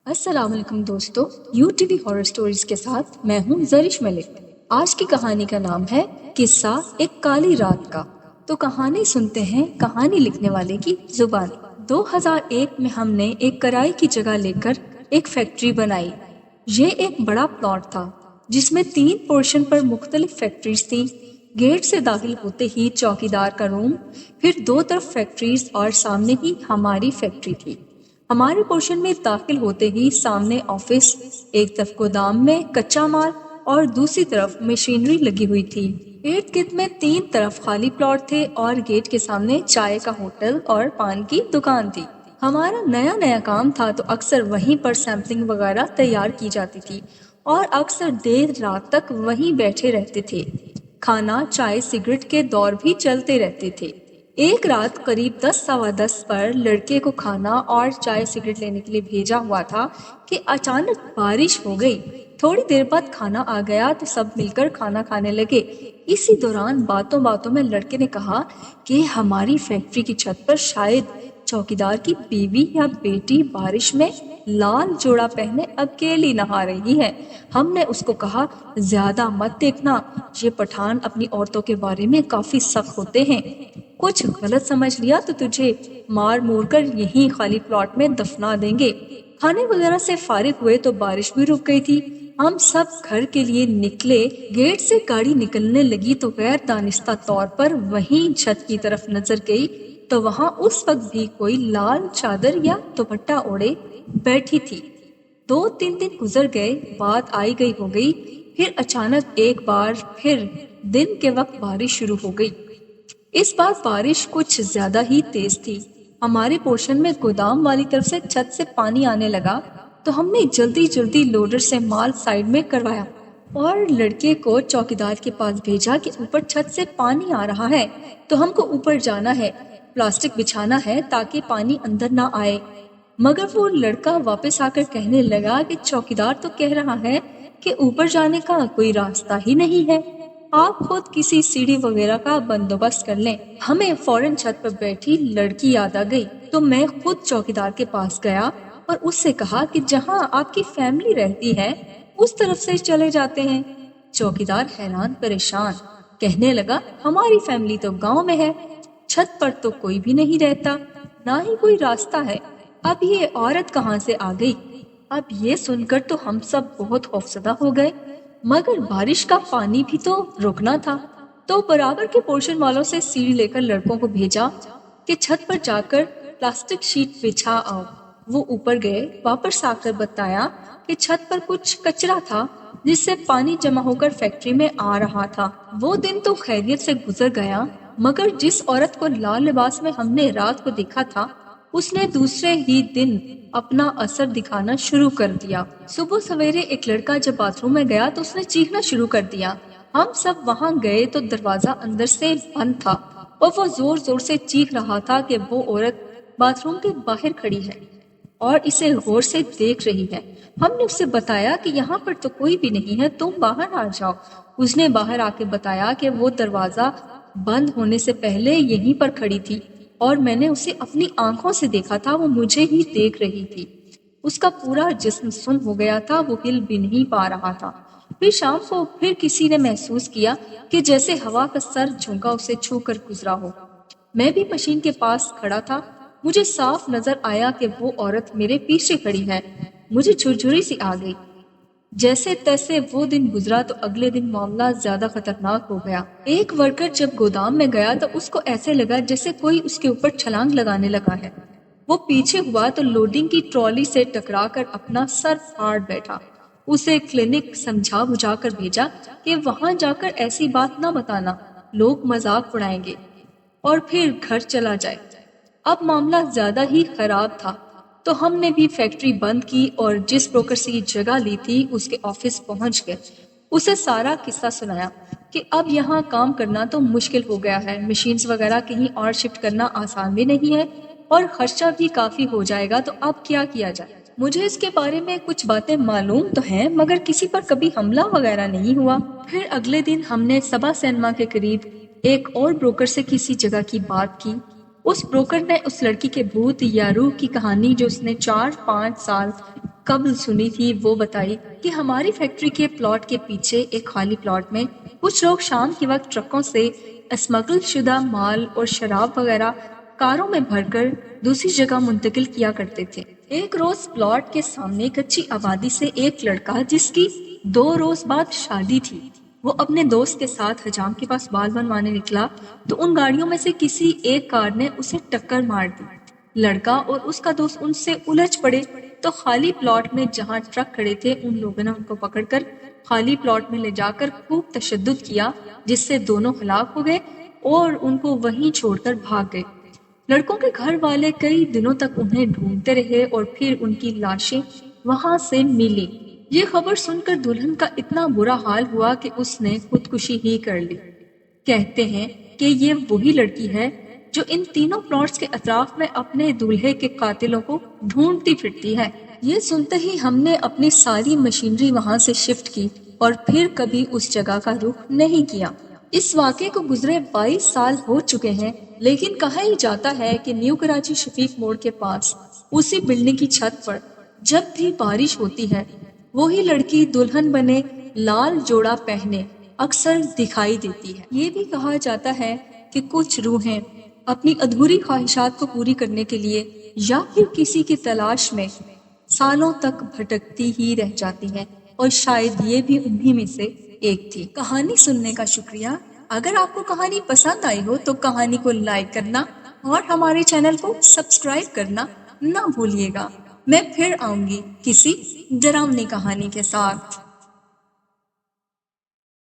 السلام علیکم دوستو، U T V horror stories کے ساتھ میں ہوں زرش ملک۔ آج کی کہانی کا نام ہے قصہ ایک کالی رات کا۔ تو کہانی سنتے ہیں کہانی لکھنے والے کی زبان۔ 2001 میں ہم نے ایک کرائے کی جگہ لے کر ایک فیکٹری بنائی۔ یہ ایک بڑا پلاٹ تھا جس میں 3 پورشن پر مختلف فیکٹریز تھیں۔ گیٹ سے داخل ہوتے ہی چوکیدار کا روم، پھر 2 طرف فیکٹریز اور سامنے ہی ہماری فیکٹری تھی۔ ہمارے پورشن میں داخل ہوتے ہی سامنے آفس، ایک طرف گودام میں کچا مال اور دوسری طرف مشینری لگی ہوئی تھی۔ ارد گرد میں 3 طرف خالی پلاٹ تھے اور گیٹ کے سامنے چائے کا ہوٹل اور پان کی دکان تھی۔ ہمارا نیا کام تھا تو اکثر وہیں پر سیمپلنگ وغیرہ تیار کی جاتی تھی اور اکثر دیر رات تک وہیں بیٹھے رہتے تھے۔ کھانا، چائے، سگریٹ کے دور بھی چلتے رہتے تھے۔ ایک رات قریب 10:15 پر لڑکے کو کھانا اور چائے سگریٹ لینے کے لیے بھیجا ہوا تھا کہ اچانک بارش ہو گئی۔ تھوڑی دیر بعد کھانا آ گیا تو سب مل کر کھانا کھانے لگے۔ اسی دوران باتوں میں لڑکے نے کہا کہ ہماری فیکٹری کی چھت پر شاید چوکیدار کی بیوی یا بیٹی بارش میں لال جوڑا پہنے اکیلی نہا رہی ہے۔ ہم نے اس کو کہا زیادہ مت دیکھنا، یہ پٹھان اپنی عورتوں کے بارے میں کافی سخت ہوتے ہیں، کچھ غلط سمجھ لیا تو تجھے مار مور کر یہیں خالی پلاٹ میں دفنا دیں گے۔ کھانے وغیرہ سے فارغ ہوئے تو بارش بھی رک گئی تھی۔ ہم سب گھر کے لیے نکلے۔ گیٹ سے گاڑی نکلنے لگی تو غیر دانستہ طور پر وہیں چھت کی طرف نظر گئی تو وہاں اس وقت بھی کوئی لال چادر یا دوپٹہ اوڑے بیٹھی تھی۔ 2-3 دن گزر گئے، بات آئی گئی ہو گئی، پھر اچانک ایک بار پھر دن کے وقت بارش شروع ہو گئی۔ اس بار بارش کچھ زیادہ ہی تیز تھی۔ ہمارے پورشن میں گودام والی طرف سے چھت سے پانی آنے لگا تو ہم نے جلدی لوڈر سے مال سائیڈ میں کروایا اور لڑکے کو چوکیدار کے پاس بھیجا کہ اوپر چھت سے پانی آ رہا ہے تو ہم کو اوپر جانا ہے، پلاسٹک بچھانا ہے تاکہ پانی اندر نہ آئے۔ مگر وہ لڑکا واپس آ کر کہنے لگا کہ چوکیدار تو کہہ رہا ہے کہ اوپر جانے کا کوئی راستہ ہی نہیں ہے، آپ خود کسی سیڑھی وغیرہ کا بندوبست کر لیں۔ ہمیں فوراً چھت پر بیٹھی لڑکی یاد آ گئی تو میں خود چوکیدار کے پاس گیا اور اس سے کہا کہ جہاں آپ کی فیملی رہتی ہے اس طرف سے چلے جاتے ہیں۔ چوکیدار حیران پریشان کہنے لگا ہماری فیملی تو گاؤں میں ہے، چھت پر تو کوئی بھی نہیں رہتا، نہ ہی کوئی راستہ ہے، اب یہ عورت کہاں سے آ گئی؟ اب یہ سن کر تو ہم سب بہت خوفزدہ ہو گئے، مگر بارش کا پانی بھی تو رکنا تھا، تو برابر کے پورشن والوں سے سیڑھی لے کر لڑکوں کو بھیجا کہ چھت پر جا کر پلاسٹک شیٹ بچھا آؤ۔ وہ اوپر گئے، واپس آ کر بتایا کہ چھت پر کچھ کچرا تھا جس سے پانی جمع ہو کر فیکٹری میں آ رہا تھا۔ وہ دن تو خیریت سے گزر گیا، مگر جس عورت کو لال لباس میں ہم نے رات کو دیکھا تھا اس نے دوسرے ہی دن اپنا اثر دکھانا شروع کر دیا۔ صبح سویرے ایک لڑکا جب باتھ روم میں گیا تو اس نے چیخنا شروع کر دیا۔ ہم سب وہاں گئے تو دروازہ اندر سے بند تھا اور وہ زور سے چیخ رہا تھا کہ وہ عورت باتھ روم کے باہر کھڑی ہے اور اسے غور سے دیکھ رہی ہے۔ ہم نے اسے بتایا کہ یہاں پر تو کوئی بھی نہیں ہے، تم باہر آ جاؤ۔ اس نے باہر آ کے بتایا کہ وہ دروازہ بند ہونے سے پہلے یہیں پر کھڑی تھی اور میں نے اسے اپنی آنکھوں سے دیکھا تھا، وہ مجھے ہی دیکھ رہی تھی۔ اس کا پورا جسم سن ہو گیا تھا، وہ ہل بھی نہیں پا رہا تھا۔ پھر شام کو پھر کسی نے محسوس کیا کہ جیسے ہوا کا سر جھونکا اسے چھو کر گزرا ہو۔ میں بھی مشین کے پاس کھڑا تھا، مجھے صاف نظر آیا کہ وہ عورت میرے پیچھے کھڑی ہے۔ مجھے جھرجھری سی آ گئی۔ جیسے تیسے وہ دن گزرا تو اگلے دن معاملہ زیادہ خطرناک ہو گیا۔ ایک ورکر جب گودام میں گیا تو اس کو ایسے لگا جیسے کوئی اس کے اوپر چھلانگ لگانے لگا ہے۔ وہ پیچھے ہوا تو لوڈنگ کی ٹرالی سے ٹکرا کر اپنا سر پھاڑ بیٹھا۔ اسے کلینک سمجھا بجھا کر بھیجا کہ وہاں جا کر ایسی بات نہ بتانا، لوگ مذاق اڑائیں گے، اور پھر گھر چلا جائے۔ اب معاملہ زیادہ ہی خراب تھا تو ہم نے بھی فیکٹری بند کی اور جس بروکر سے یہ جگہ لی تھی اس کے آفس پہنچ گئے۔ اسے سارا قصہ سنایا کہ اب یہاں کام کرنا تو مشکل ہو گیا ہے، مشینز وغیرہ کہیں اور شفٹ کرنا آسان بھی نہیں ہے اور خرچہ بھی کافی ہو جائے گا، تو اب کیا کیا جائے۔ مجھے اس کے بارے میں کچھ باتیں معلوم تو ہیں مگر کسی پر کبھی حملہ وغیرہ نہیں ہوا۔ پھر اگلے دن ہم نے سبا سینما کے قریب ایک اور بروکر سے کسی جگہ کی بات کی۔ اس بروکر نے اس لڑکی کے بھوت یا روح کی کہانی جو اس نے 4-5 سال قبل سنی تھی وہ بتائی کہ ہماری فیکٹری کے پلاٹ کے پیچھے ایک خالی پلاٹ میں کچھ لوگ شام کے وقت ٹرکوں سے اسمگل شدہ مال اور شراب وغیرہ کاروں میں بھر کر دوسری جگہ منتقل کیا کرتے تھے۔ ایک روز پلاٹ کے سامنے کچی آبادی سے ایک لڑکا جس کی 2 روز بعد شادی تھی، وہ اپنے دوست کے ساتھ حجام کے پاس بال بنوانے نکلا تو ان گاڑیوں میں سے کسی ایک کار نے اسے ٹکر مار دی۔ لڑکا اور اس کا دوست ان سے الجھ پڑے تو خالی پلاٹ میں جہاں ٹرک کھڑے تھے ان لوگوں نے ان کو پکڑ کر خالی پلاٹ میں لے جا کر خوب تشدد کیا، جس سے دونوں ہلاک ہو گئے اور ان کو وہیں چھوڑ کر بھاگ گئے۔ لڑکوں کے گھر والے کئی دنوں تک انہیں ڈھونڈتے رہے اور پھر ان کی لاشیں وہاں سے ملی۔ یہ خبر سن کر دلہن کا اتنا برا حال ہوا کہ اس نے خودکشی ہی کر لی۔ کہتے ہیں کہ یہ وہی لڑکی ہے جو ان تینوں پلاٹس کے اطراف میں اپنے دولہے کے قاتلوں کو ڈھونڈتی پھرتی ہے۔ یہ سنتے ہی ہم نے اپنی ساری مشینری وہاں سے شفٹ کی اور پھر کبھی اس جگہ کا رخ نہیں کیا۔ اس واقعے کو گزرے 22 سال ہو چکے ہیں، لیکن کہا ہی جاتا ہے کہ نیو کراچی شفیق موڑ کے پاس اسی بلڈنگ کی چھت پر جب بھی بارش ہوتی ہے وہی لڑکی دلہن بنے لال جوڑا پہنے اکثر دکھائی دیتی ہے۔ یہ بھی کہا جاتا ہے کہ کچھ روحیں اپنی ادھوری خواہشات کو پوری کرنے کے لیے یا پھر کسی کی تلاش میں سالوں تک بھٹکتی ہی رہ جاتی ہیں، اور شاید یہ بھی انہی میں سے ایک تھی۔ کہانی سننے کا شکریہ۔ اگر آپ کو کہانی پسند آئی ہو تو کہانی کو لائک کرنا اور ہمارے چینل کو سبسکرائب کرنا نہ بھولیے گا۔ میں پھر آؤں گی کسی ڈراؤنی کہانی کے ساتھ۔